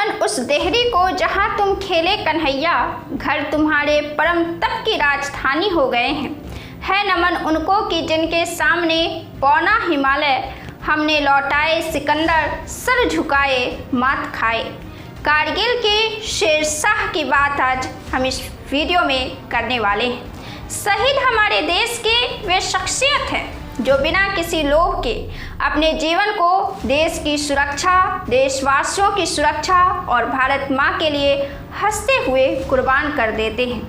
नमन उस देहरी को जहां तुम खेले कन्हैया, घर तुम्हारे परम तप की राजधानी हो गए हैं। है नमन उनको कि जिनके सामने पौना हिमालय, हमने लौटाए सिकंदर, सर झुकाए मात खाए। कारगिल के शेरशाह की बात आज हम इस वीडियो में करने वाले हैं। शहीद हमारे देश के वे शख्सियत हैं जो बिना किसी लोभ के अपने जीवन को देश की सुरक्षा, देशवासियों की सुरक्षा और भारत माँ के लिए हंसते हुए कुर्बान कर देते हैं।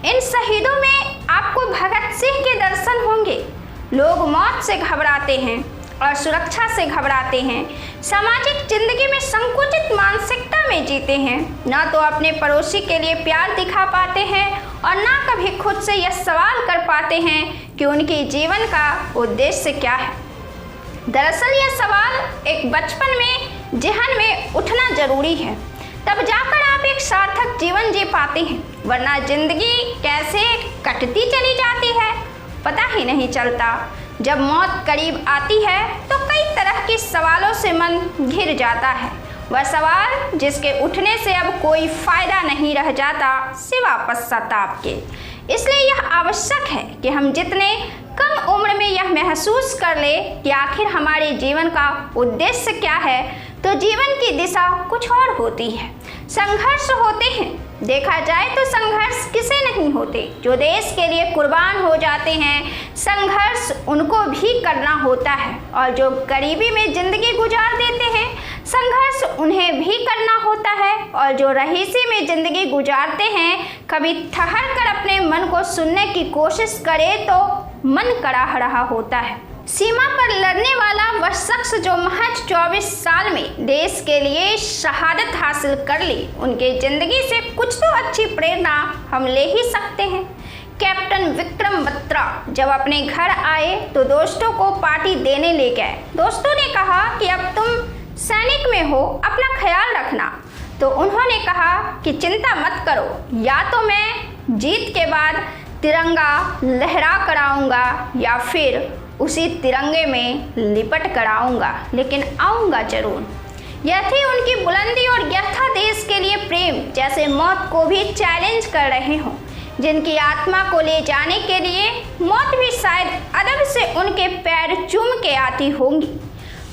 इन शहीदों में आपको भगत सिंह के दर्शन होंगे। लोग मौत से घबराते हैं और सुरक्षा से घबराते हैं, सामाजिक जिंदगी में संकुचित मानसिकता में जीते हैं, ना तो अपने पड़ोसी के लिए प्यार दिखा पाते हैं और ना कभी खुद से यह सवाल कर पाते हैं कि उनके जीवन का उद्देश्य क्या है। दरअसल यह सवाल एक बचपन में ज़हन में उठना जरूरी है, तब जाकर आप एक सार्थक जीवन जी पाते हैं, वरना जिंदगी कैसे कटती चली जाती है पता ही नहीं चलता। जब मौत करीब आती है तो कई तरह के सवालों से मन घिर जाता है, वह सवाल जिसके उठने से अब कोई फायदा नहीं रह जाता सिवा पश्चाताप के। इसलिए यह आवश्यक है कि हम जितने कम उम्र में यह महसूस कर ले कि आखिर हमारे जीवन का उद्देश्य क्या है, तो जीवन की दिशा कुछ और होती है। संघर्ष होते हैं, देखा जाए तो संघर्ष किसे नहीं होते जो देश के लिए कुर्बान हो जाते हैं। संघर्ष उनको भी करना होता है और जो गरीबी में जिंदगी गुजार देते हैं, संघर्ष उन्हें भी करना होता है और जो रईसी में जिंदगी गुजारते हैं, कभी ठहर कर अपने मन को सुनने की कोशिश करे तो मन कराह रहा होता है। सीमा पर लड़ने वाला वह शख्स जो महज 24 साल में देश के लिए शहादत हासिल कर ली, उनके जिंदगी से कुछ तो अच्छी प्रेरणा हम ले ही सकते हैं। कैप्टन विक्रम बत्रा जब अपने घर आए तो दोस्तों को पार्टी देने ले गए। दोस्तों ने कहा कि अब तुम सैनिक में हो, अपना ख्याल रखना। तो उन्होंने कहा कि चिंता मत करो, या तो मैं जीत के बाद तिरंगा लहरा कर आऊँगा या फिर उसी तिरंगे में लिपट कर आऊँगा, लेकिन आऊँगा जरूर। यह थी उनकी बुलंदी और यह था देश के लिए प्रेम, जैसे मौत को भी चैलेंज कर रहे हों। जिनकी आत्मा को ले जाने के लिए मौत भी शायद अदब से उनके पैर चूम के आती होंगी।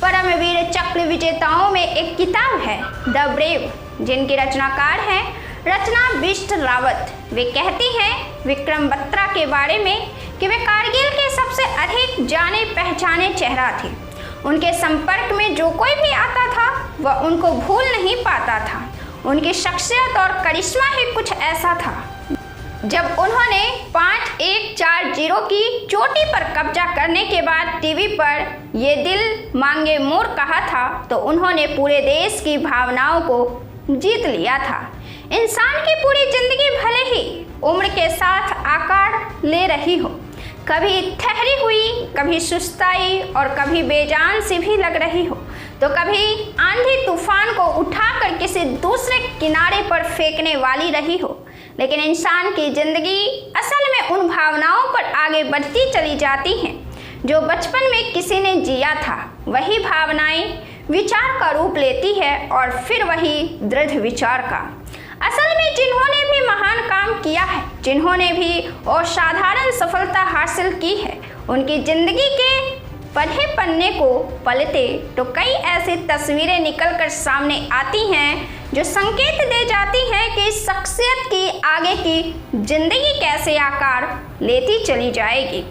परमवीर चक्र विजेताओं में एक किताब है द ब्रेव, जिनकी रचनाकार हैं रचना बिष्ट रावत। वे कहती हैं विक्रम बत्रा के बारे में कि वे कारगिल के सबसे अधिक जाने पहचाने चेहरा थे। उनके संपर्क में जो कोई भी आता था वह उनको भूल नहीं पाता था। उनकी शख्सियत और करिश्मा ही कुछ ऐसा था। जब उन्होंने 5140 की चोटी पर कब्जा करने के बाद टीवी पर ये दिल मांगे मोर कहा था, तो उन्होंने पूरे देश की भावनाओं को जीत लिया था। इंसान की पूरी जिंदगी भले ही उम्र के साथ आकार ले रही हो, कभी ठहरी हुई, कभी सुस्ताई और कभी बेजान सी भी लग रही हो, तो कभी आंधी तूफान को उठाकर किसी दूसरे किनारे पर फेंकने वाली रही हो, लेकिन इंसान की जिंदगी असल में उन भावनाओं पर आगे बढ़ती चली जाती हैं जो बचपन में किसी ने जिया था। वही भावनाएं विचार का रूप लेती है और फिर वही दृढ़ विचार का। असल में जिन्होंने भी महान काम किया है, जिन्होंने भी असाधारण सफलता हासिल की है, उनकी जिंदगी के पढ़े पन्ने को पलटे तो कई ऐसी तस्वीरें निकलकर सामने आती हैं जो संकेत दे जाती हैं कि इस शख्सियत की आगे की जिंदगी कैसे आकार लेती चली जाएगी।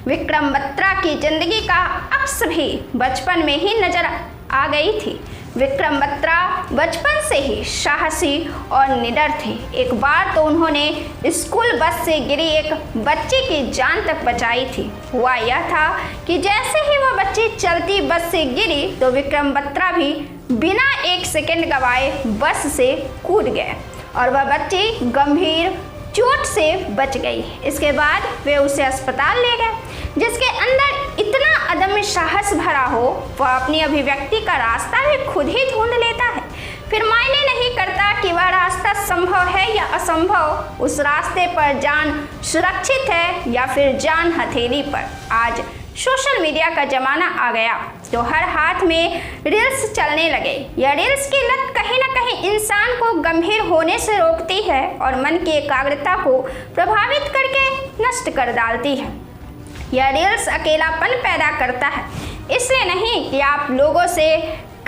विक्रम बत्रा की जिंदगी का अक्स भी बचपन में ही नजर आ गई थी। विक्रम बत्रा बचपन से ही साहसी और निडर थे। एक बार तो उन्होंने स्कूल बस से गिरी एक बच्ची की जान तक बचाई थी। हुआ यह था कि जैसे ही वह बच्ची चलती बस से गिरी तो विक्रम बत्रा भी बिना एक सेकंड गवाए बस से कूद गए और वह बच्ची गंभीर चोट से बच गई। इसके बाद वे उसे अस्पताल ले गए। जिसके अंदर इतना अदम्य साहस भरा हो, वह अपनी अभिव्यक्ति का रास्ता भी खुद ही ढूंढ लेता है। फिर मायने नहीं करता कि वह रास्ता संभव है या असंभव, उस रास्ते पर जान सुरक्षित है या फिर जान हथेली पर। आज सोशल मीडिया का जमाना आ गया तो हर हाथ में रील्स चलने लगे। यह रील्स की लत कहीं न कहीं इंसान को गंभीर होने से रोकती है और मन की एकाग्रता को प्रभावित करके नष्ट कर डालती है। यह रील्स अकेलापन पैदा करता है, इसलिए नहीं कि आप लोगों से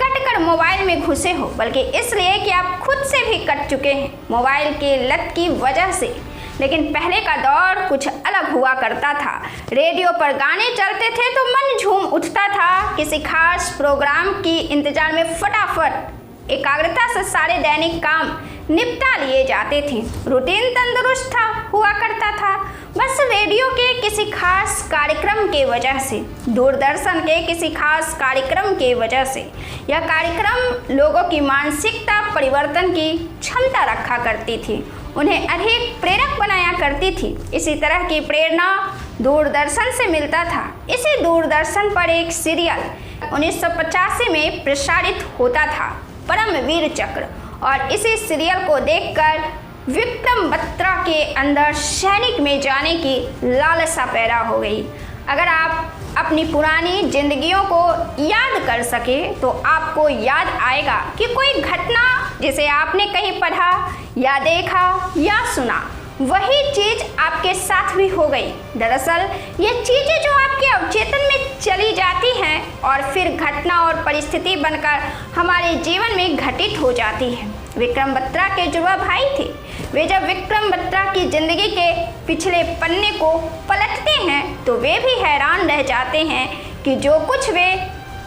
कटकर मोबाइल में घुसे हो, बल्कि इसलिए कि आप खुद से भी कट चुके हैं मोबाइल की लत की वजह से। लेकिन पहले का दौर कुछ अलग हुआ करता था। रेडियो पर गाने चलते थे तो मन झूम उठता था। किसी खास प्रोग्राम की इंतजार में फटाफट एकाग्रता से सारे दैनिक काम निपटा लिए जाते थे। रूटीन तंदुरुस्त हुआ करता था, बस रेडियो के किसी खास कार्यक्रम के वजह से, दूरदर्शन के किसी खास कार्यक्रम के वजह से। यह कार्यक्रम लोगों की मानसिकता परिवर्तन की क्षमता रखा करती थी, उन्हें अधिक प्रेरक बनाया करती थी। इसी तरह की प्रेरणा दूरदर्शन से मिलता था। इसी दूरदर्शन पर एक सीरियल 1985 में प्रसारित होता था, परमवीर चक्र, और इसी सीरियल को देखकर विक्रम बत्रा के अंदर सैनिक में जाने की लालसा पैदा हो गई। अगर आप अपनी पुरानी जिंदगियों को याद कर सके तो आपको याद आएगा कि कोई घटना जिसे आपने कहीं पढ़ा या देखा या सुना, वही चीज आपके साथ भी हो गई। दरअसल ये चीजें जो आपके अवचेतन में चली जाती हैं और फिर घटना और परिस्थिति बनकर हमारे जीवन में घटित हो जाती है। विक्रम बत्रा के जुड़वा भाई थे। वे जब विक्रम बत्रा की जिंदगी के पिछले पन्ने को पलटते हैं तो वे भी हैरान रह जाते हैं कि जो कुछ वे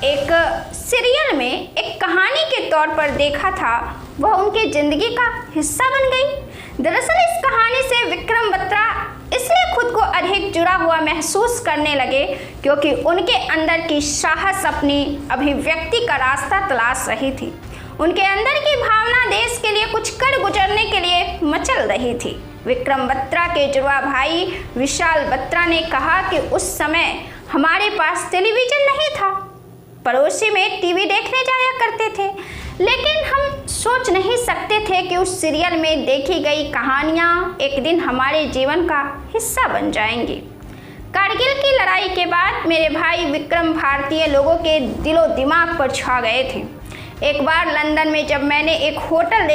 एक सीरियल में एक कहानी के तौर पर देखा था वह उनके जिंदगी का हिस्सा बन गई। दरअसल इस कहानी से विक्रम बत्रा इसलिए खुद को अधिक जुड़ा हुआ महसूस करने लगे क्योंकि उनके अंदर की साहस अपनी अभिव्यक्ति का रास्ता तलाश रही थी। उनके अंदर की भावना देश के लिए कुछ कर गुजरने के लिए मचल रही थी। विक्रम बत्रा के जुड़वा भाई विशाल बत्रा ने कहा कि उस समय हमारे पास टेलीविजन नहीं था, पड़ोसी में टीवी देखने जाया करते थे, लेकिन हम सोच नहीं सकते थे कि उस सीरियल में देखी गई कहानियाँ एक दिन हमारे जीवन का हिस्सा बन जाएंगी। कारगिल की लड़ाई के बाद मेरे भाई विक्रम भारतीय लोगों के दिलो दिमाग पर छा गए थे। एक बार लंदन में जब मैंने एक होटल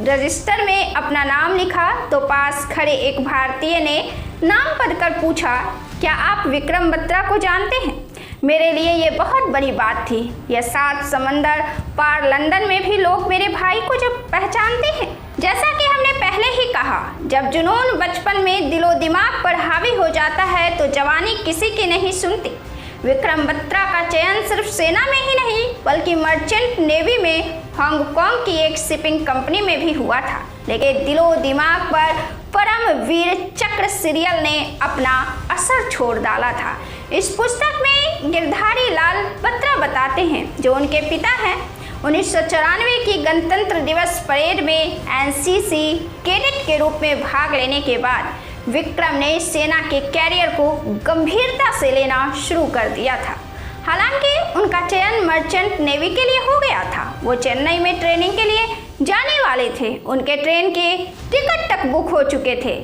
रजिस्टर में अपना नाम लिखा तो पास खड़े एक भारतीय ने नाम पढ़कर पूछा, क्या आप विक्रम बत्रा को जानते हैं? मेरे लिए ये बहुत बड़ी बात थी। यह 7 समंदर पार लंदन में भी लोग मेरे भाई को जब पहचानते हैं। जैसा कि हमने पहले ही कहा, जब जुनून बचपन में दिलो दिमाग पर हावी हो जाता है तो जवानी किसी की नहीं सुनती। विक्रम बत्रा का चयन सिर्फ सेना में ही नहीं बल्कि मर्चेंट नेवी में हांगकांग की एक शिपिंग कंपनी में भी हुआ था। लेकिन दिलो दिमाग पर परमवीर चक्र सीरियल ने अपना असर छोड़ डाला था। इस पुस्तक में गिरधारी लाल बत्रा बताते हैं, जो उनके पिता हैं। 1994 की गणतंत्र दिवस परेड में एनसीसी कैडेट के रूप में भाग लेने के बाद विक्रम ने सेना के कैरियर को गंभीरता से लेना शुरू कर दिया था। हालांकि उनका चयन मर्चेंट नेवी के लिए हो गया था। वो चेन्नई में ट्रेनिंग के लिए जाने वाले थे। उनके ट्रेन के टिकट तक बुक हो चुके थे,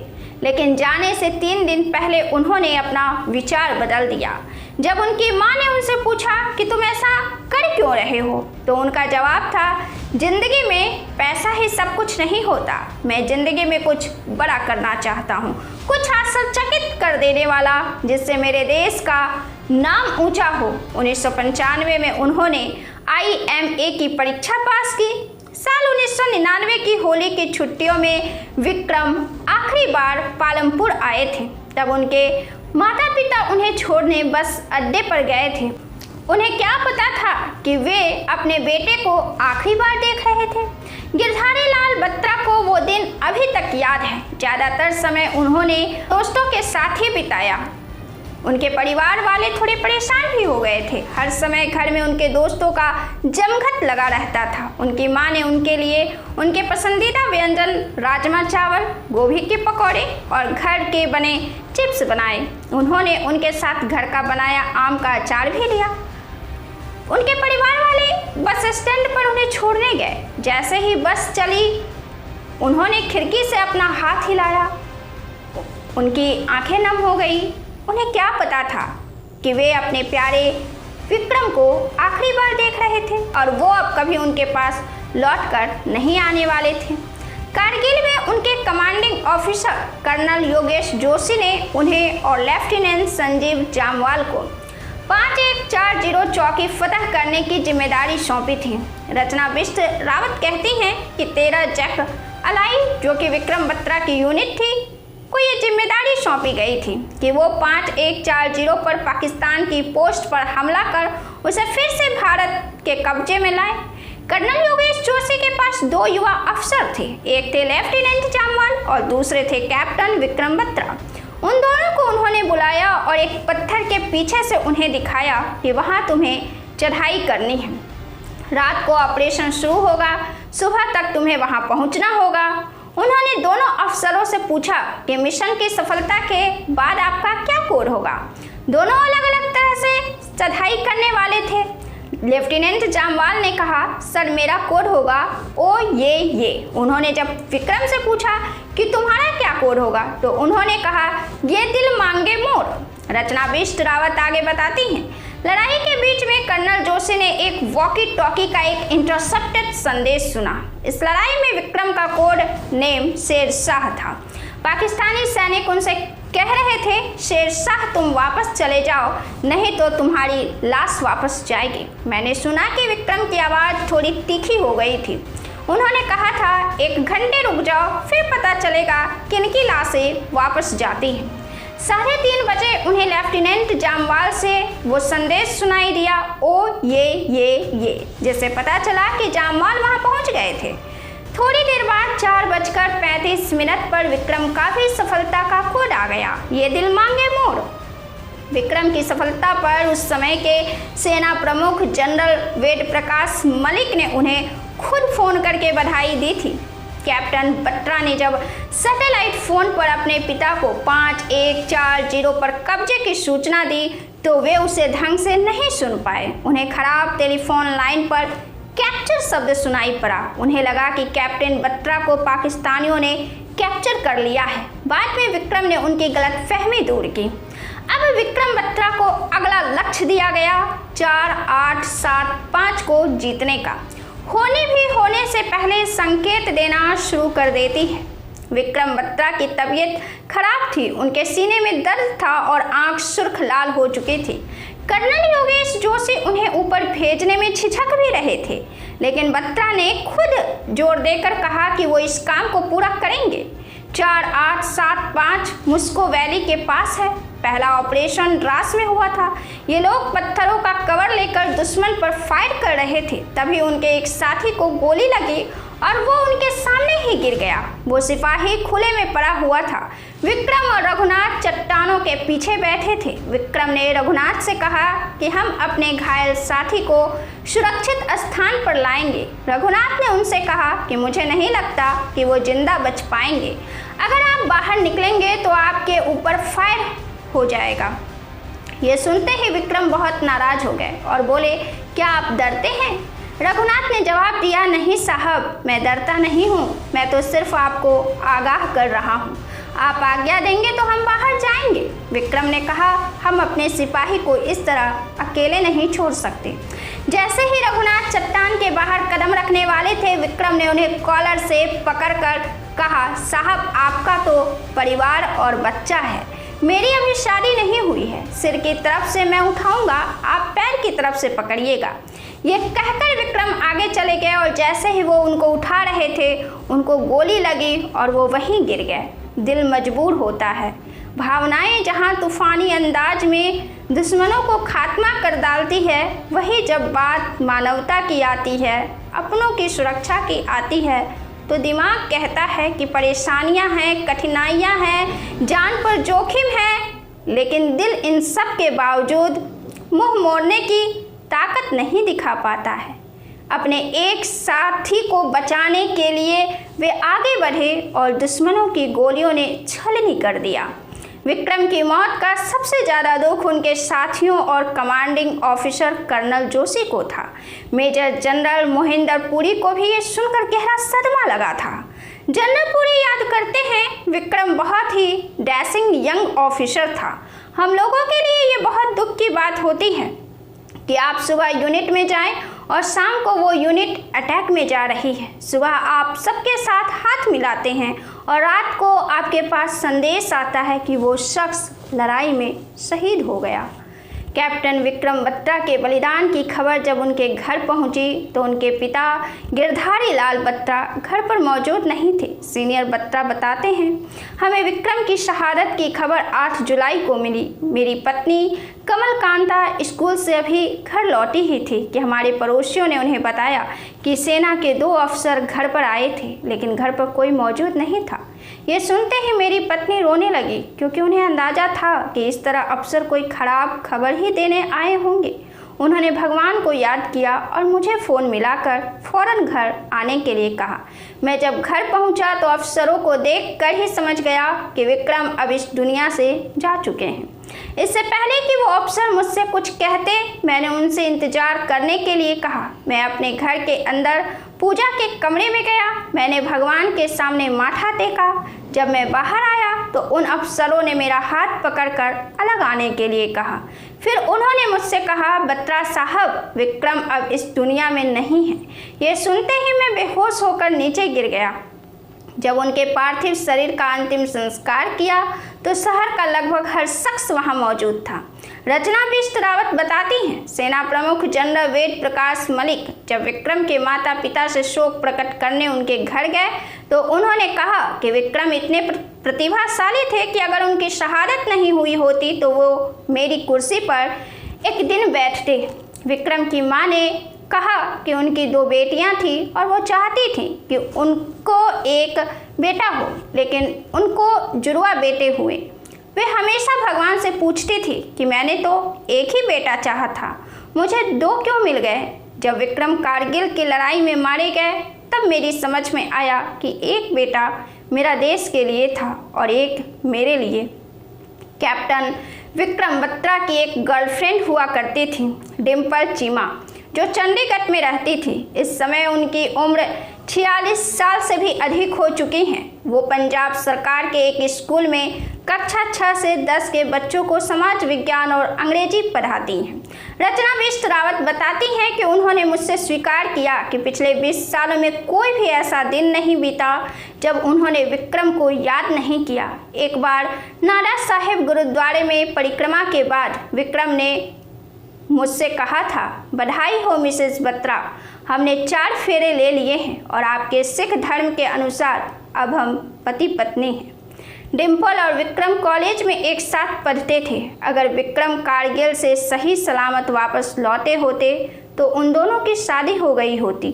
लेकिन जाने से 3 दिन पहले उन्होंने अपना विचार बदल दिया। जब उनकी माँ ने उनसे पूछा कि तुम ऐसा कर क्यों रहे हो, तो उनका जवाब था, जिंदगी में पैसा ही सब कुछ नहीं होता। मैं जिंदगी में कुछ बड़ा करना चाहता हूँ, कुछ आश्चर्यचकित कर देने वाला, जिससे मेरे देश का नाम ऊंचा हो। 1995 में उन्होंने IMA की परीक्षा पास की। साल 1999 की होली की छुट्टियों में विक्रम आखिरी बार पालमपुर आए थे। तब उनके माता पिता उन्हें छोड़ने बस अड्डे पर गए थे। उन्हें क्या पता था कि वे अपने बेटे को आखिरी बार देख रहे थे। गिरधारी लाल बत्रा को वो दिन अभी तक याद है। ज़्यादातर समय उन्होंने दोस्तों के साथ ही बिताया। उनके परिवार वाले थोड़े परेशान भी हो गए थे। हर समय घर में उनके दोस्तों का जमघट लगा रहता था। उनकी माँ ने उनके लिए उनके पसंदीदा व्यंजन राजमा चावल, गोभी के पकौड़े और घर के बने चिप्स बनाए। उन्होंने उनके साथ घर का बनाया आम का अचार भी लिया। उनके परिवार वाले बस स्टैंड पर उन्हें छोड़ने गए। जैसे ही बस चली, उन्होंने खिड़की से अपना हाथ हिलाया। उनकी आंखें नम हो गई। उन्हें क्या पता था कि वे अपने प्यारे विक्रम को आखिरी बार देख रहे थे और वो अब कभी उनके पास लौटकर नहीं आने वाले थे। कारगिल में उनके commanding officer colonel Yogesh Joshi ने उन्हें और लेफ्टिनेंट संजीव जामवाल को 5140 चौकी फतह करने की जिम्मेदारी सौंपी थी। रचना बिष्ट रावत कहती हैं कि 13 जैक अलाई, जो कि विक्रम बत्रा की यूनिट थी, को ये जिम्मेदारी सौंपी गई थी कि वो 5140 पर पाकिस्तान की पोस्ट पर हमला कर उसे फिर से भारत के कब्जे में लाए। कर्नल योगेश जोशी के पास 2 युवा अफसर थे, एक थे लेफ्टिनेंट जामवाल और दूसरे थे कैप्टन विक्रम बत्रा। उन दोनों को उन्होंने बुलाया और एक पत्थर के पीछे से उन्हें दिखाया कि वहां तुम्हें चढ़ाई करनी है। रात को ऑपरेशन शुरू होगा, सुबह तक तुम्हें वहां पहुंचना होगा। उन्होंने दोनों अफसरों से पूछा कि मिशन की सफलता के बाद आपका क्या कोड होगा। दोनों अलग अलग तरह से चढ़ाई करने वाले थे। लेफ्टिनेंट जामवाल ने कहा, सर मेरा कोड होगा ओ ये। उन्होंने जब विक्रम से पूछा कि तुम्हारा क्या कोड होगा तो उन्होंने कहा, ये दिल मांगे मोर। रचना बिष्ट रावत आगे बताती हैं, लड़ाई के बीच में कर्नल जोशी ने एक वॉकी टॉकी का एक इंटरसेप्टेड संदेश सुना। इस लड़ाई में विक्रम का कोड नेम शेर शाह था। पाकिस्तानी सैनिक उनसे कह रहे थे, शेर शाह तुम वापस चले जाओ, नहीं तो तुम्हारी लाश वापस जाएगी। मैंने सुना कि विक्रम की आवाज़ थोड़ी तीखी हो गई थी। उन्होंने कहा था, 1 घंटे रुक जाओ, फिर पता चलेगा किनकी लाशें वापस जाती हैं। 3:30 बजे उन्हें लेफ्टिनेंट जामवाल से वो संदेश सुनाई दिया, ओ ये, जिससे पता चला कि जामवाल वहां पहुंच गए थे। थोड़ी देर बाद 4:35 पर विक्रम का भी सफलता का कोड आ गया, ये दिल मांगे मोर। विक्रम की सफलता पर उस समय के सेना प्रमुख जनरल वेद प्रकाश मलिक ने उन्हें खुद फोन करके बधाई दी थी। कैप्टन बत्रा ने जब सैटेलाइट फोन पर अपने पिता को 5140 पर कब्जे की सूचना दी तो वे उसे ढंग से नहीं सुन पाए। उन्हें खराब टेलीफोन लाइन पर कैप्चर शब्द सुनाई पड़ा। उन्हें लगा कि कैप्टन बत्रा को पाकिस्तानियों ने कैप्चर कर लिया है। बाद में विक्रम ने उनकी गलतफहमी दूर की। अब विक्रम बत्रा को अगला लक्ष्य दिया गया 4875 को जीतने का। होने से पहले संकेत देना शुरू कर देती है। विक्रम बत्रा की तबीयत खराब थी, उनके सीने में दर्द था और आंख सुर्ख लाल हो चुकी थी। कर्नल योगेश जोशी उन्हें ऊपर भेजने में झिझक भी रहे थे, लेकिन बत्रा ने खुद जोर देकर कहा कि वो इस काम को पूरा करेंगे। 4875 मुस्को वैली के पास है। पहला ऑपरेशन द्रास में हुआ था। ये लोग पत्थरों का कवर लेकर दुश्मन पर फायर कर रहे थे, तभी उनके एक साथी को गोली लगी और वो उनके सामने ही गिर गया। वो सिपाही खुले में पड़ा हुआ था। विक्रम और रघुनाथ चट्टानों के पीछे बैठे थे। विक्रम ने रघुनाथ से कहा कि हम अपने घायल साथी को सुरक्षित स्थान पर लाएंगे। रघुनाथ ने उनसे कहा कि मुझे नहीं लगता कि वो जिंदा बच पाएंगे। अगर आप बाहर निकलेंगे तो आपके ऊपर फायर हो जाएगा। ये सुनते ही विक्रम बहुत नाराज हो गए और बोले, क्या आप डरते हैं? रघुनाथ ने जवाब दिया, नहीं साहब, मैं डरता नहीं हूँ, मैं तो सिर्फ आपको आगाह कर रहा हूँ। आप आज्ञा देंगे तो हम बाहर जाएंगे। विक्रम ने कहा, हम अपने सिपाही को इस तरह अकेले नहीं छोड़ सकते। जैसे ही रघुनाथ चट्टान के बाहर कदम रखने वाले थे, विक्रम ने उन्हें कॉलर से पकड़कर कहा, साहब आपका तो परिवार और बच्चा है, मेरी अभी शादी नहीं हुई है। सिर की तरफ से मैं उठाऊंगा, आप पैर की तरफ से पकड़िएगा। ये कहकर विक्रम आगे चले गए और जैसे ही वो उनको उठा रहे थे, उनको गोली लगी और वो वहीं गिर गए। दिल मजबूर होता है। भावनाएं जहां तूफानी अंदाज में दुश्मनों को खात्मा कर डालती है, वही जब बात मानवता की आती है, अपनों की सुरक्षा की आती है, तो दिमाग कहता है कि परेशानियां हैं, कठिनाइयां हैं, जान पर जोखिम है, लेकिन दिल इन सब के बावजूद मुंह मोड़ने की ताकत नहीं दिखा पाता है। अपने एक साथी को बचाने के लिए वे आगे बढ़े और दुश्मनों की गोलियों ने छलनी कर दिया। विक्रम की मौत का सबसे ज़्यादा दुख उनके साथियों और कमांडिंग ऑफिसर कर्नल जोशी को था। मेजर जनरल मोहिंदर पुरी को भी ये सुनकर गहरा सदमा लगा था। जनरल पुरी याद करते हैं, विक्रम बहुत ही डैशिंग यंग ऑफिसर था। हम लोगों के लिए ये बहुत दुख की बात होती है कि आप सुबह यूनिट में जाएं और शाम को वो यूनिट अटैक में जा रही है। सुबह आप सबके साथ हाथ मिलाते हैं और रात को आपके पास संदेश आता है कि वो शख्स लड़ाई में शहीद हो गया। कैप्टन विक्रम बत्रा के बलिदान की खबर जब उनके घर पहुंची तो उनके पिता गिरधारी लाल बत्रा घर पर मौजूद नहीं थे। सीनियर बत्रा बताते हैं, हमें विक्रम की शहादत की खबर 8 जुलाई को मिली। मेरी पत्नी कमल कांता स्कूल से अभी घर लौटी ही थी कि हमारे पड़ोसियों ने उन्हें बताया कि सेना के 2 अफसर घर पर आए थे, लेकिन घर पर कोई मौजूद नहीं था। ये सुनते ही मेरी पत्नी रोने लगी, क्योंकि उन्हें अंदाजा था कि इस तरह अफसर कोई खराब खबर ही देने आए होंगे। उन्होंने भगवान को याद किया और मुझे फ़ोन मिलाकर फ़ौरन घर आने के लिए कहा। मैं जब घर पहुंचा तो अफसरों को देखकर ही समझ गया कि विक्रम अब इस दुनिया से जा चुके हैं। इससे पहले कि वो अफसर मुझसे कुछ कहते, मैंने उनसे इंतजार करने के लिए कहा। मैं अपने घर के अंदर पूजा के कमरे में गया। मैंने भगवान के सामने माथा टेका। जब मैं बाहर आया तो उन अफसरों ने मेरा हाथ पकड़कर अलग आने के लिए कहा। फिर उन्होंने मुझसे कहा, बत्रा साहब, विक्रम अब इस दुनिया में नहीं है। ये सुनते ही मैं बेहोश होकर नीचे गिर गया। जब उनके पार्थिव शरीर का अंतिम संस्कार किया तो शहर का लगभग हर शख्स वहां मौजूद था। रचना बिष्ट रावत बताती हैं, सेना प्रमुख जनरल वेद प्रकाश मलिक जब विक्रम के माता पिता से शोक प्रकट करने उनके घर गए तो उन्होंने कहा कि विक्रम इतने प्रतिभाशाली थे कि अगर उनकी शहादत नहीं हुई होती तो वो मेरी कुर्सी पर एक दिन बैठते। विक्रम की मां ने कहा कि उनकी 2 बेटियां थी और वो चाहती थी कि उनको एक बेटा हो, लेकिन उनको जुड़वा बेटे हुए। वे हमेशा भगवान से पूछती थी कि मैंने तो एक ही बेटा चाहा था, मुझे 2 क्यों मिल गए। जब विक्रम कारगिल की लड़ाई में मारे गए तब मेरी समझ में आया कि एक बेटा मेरा देश के लिए था और एक मेरे लिए। कैप्टन विक्रम बत्रा की एक गर्लफ्रेंड हुआ करती थी, डिम्पल चीमा, जो चंडीगढ़ में रहती थी। इस समय उनकी उम्र 46 साल से भी अधिक हो चुकी हैं। वो पंजाब सरकार के एक स्कूल में कक्षा 6 से 10 के बच्चों को समाज विज्ञान और अंग्रेजी पढ़ाती हैं। रचना बिष्ट रावत बताती हैं कि उन्होंने मुझसे स्वीकार किया कि पिछले 20 सालों में कोई भी ऐसा दिन नहीं बीता जब उन्होंने विक्रम को याद नहीं किया। एक बार नाडा साहिब गुरुद्वारे में परिक्रमा के बाद विक्रम ने मुझसे कहा था, बधाई हो मिसेस बत्रा, हमने 4 फेरे ले लिए हैं और आपके सिख धर्म के अनुसार अब हम पति पत्नी हैं। डिम्पल और विक्रम कॉलेज में एक साथ पढ़ते थे। अगर विक्रम कारगिल से सही सलामत वापस लौटे होते तो उन दोनों की शादी हो गई होती।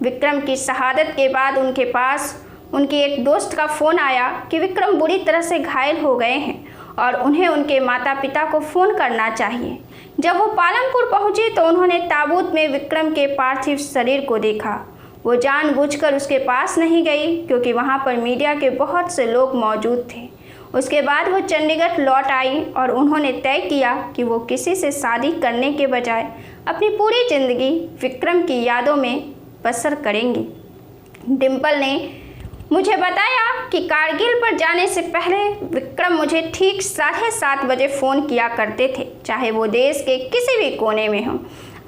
विक्रम की शहादत के बाद उनके पास उनकी एक दोस्त का फ़ोन आया कि विक्रम बुरी तरह से घायल हो गए हैं और उन्हें उनके माता पिता को फ़ोन करना चाहिए। जब वो पालमपुर पहुंची तो उन्होंने ताबूत में विक्रम के पार्थिव शरीर को देखा। वो जानबूझकर उसके पास नहीं गई क्योंकि वहां पर मीडिया के बहुत से लोग मौजूद थे। उसके बाद वो चंडीगढ़ लौट आई और उन्होंने तय किया कि वो किसी से शादी करने के बजाय अपनी पूरी ज़िंदगी विक्रम की यादों में बसर करेंगी। डिम्पल ने मुझे बताया कि कारगिल पर जाने से पहले विक्रम मुझे ठीक 7:30 बजे फ़ोन किया करते थे, चाहे वो देश के किसी भी कोने में हो।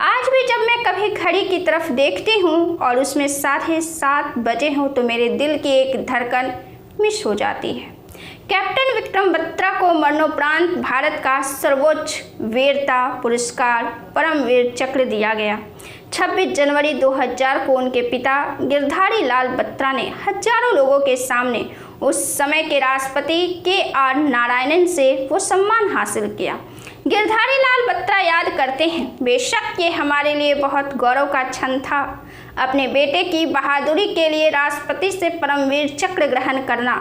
आज भी जब मैं कभी घड़ी की तरफ देखती हूँ और उसमें 7:30 बजे हों तो मेरे दिल की एक धड़कन मिस हो जाती है। कैप्टन विक्रम बत्रा को मरणोपरांत भारत का सर्वोच्च वीरता पुरस्कार परमवीर चक्र दिया गया। 26 जनवरी 2000 को उनके पिता गिरधारी लाल बत्रा ने हजारों लोगों के सामने उस समय के राष्ट्रपति KR नारायणन से वो सम्मान हासिल किया। गिरधारी लाल बत्रा याद करते हैं, बेशक ये हमारे लिए बहुत गौरव का क्षण था अपने बेटे की बहादुरी के लिए राष्ट्रपति से परमवीर चक्र ग्रहण करना।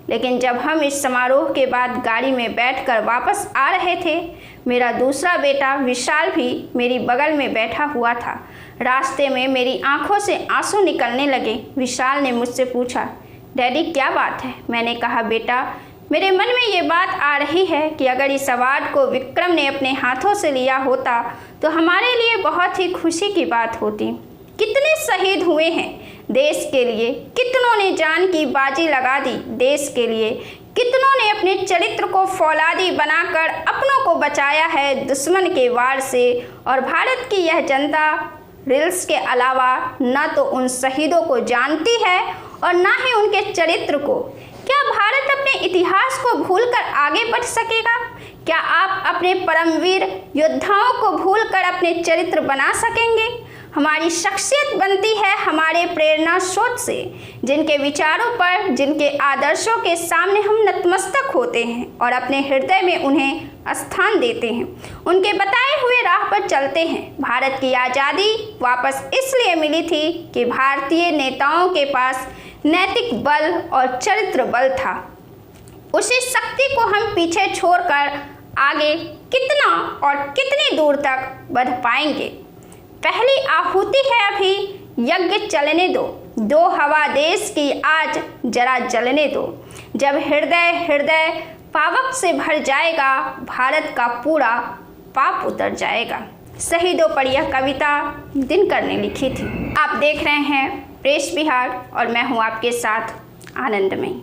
लेकिन जब हम इस समारोह के बाद गाड़ी में बैठकर वापस आ रहे थे, मेरा दूसरा बेटा विशाल भी मेरी बगल में बैठा हुआ था। रास्ते में मेरी आंखों से आंसू निकलने लगे। विशाल ने मुझसे पूछा, डैडी क्या बात है? मैंने कहा, बेटा मेरे मन में ये बात आ रही है कि अगर इस अवार्ड को विक्रम ने अपने हाथों से लिया होता तो हमारे लिए बहुत ही खुशी की बात होती। कितने शहीद हुए हैं देश के लिए, कितनों ने जान की बाजी लगा दी देश के लिए, कितनों ने अपने चरित्र को फौलादी बनाकर अपनों को बचाया है दुश्मन के वार से। और भारत की यह जनता रील्स के अलावा न तो उन शहीदों को जानती है और न ही उनके चरित्र को। क्या भारत अपने इतिहास को भूलकर आगे बढ़ सकेगा? क्या आप अपने परमवीर योद्धाओं को भूलकर अपने चरित्र बना सकेंगे? हमारी शख्सियत बनती है हमारे प्रेरणा स्रोत से, जिनके विचारों पर, जिनके आदर्शों के सामने हम नतमस्तक होते हैं और अपने हृदय में उन्हें स्थान देते हैं, उनके बताए हुए राह पर चलते हैं। भारत की आज़ादी वापस इसलिए मिली थी कि भारतीय नेताओं के पास नैतिक बल और चरित्र बल था। उसी शक्ति को हम पीछे छोड़कर आगे कितना और कितनी दूर तक बढ़ पाएंगे? पहली आहुति है अभी, यज्ञ चलने दो हवा देश की आज जरा जलने दो। जब हृदय हृदय पावक से भर जाएगा, भारत का पूरा पाप उतर जाएगा। शहीदों पर यह कविता दिनकर ने लिखी थी। आप देख रहे हैं प्रेस बिहार और मैं हूं आपके साथ आनंदमयी।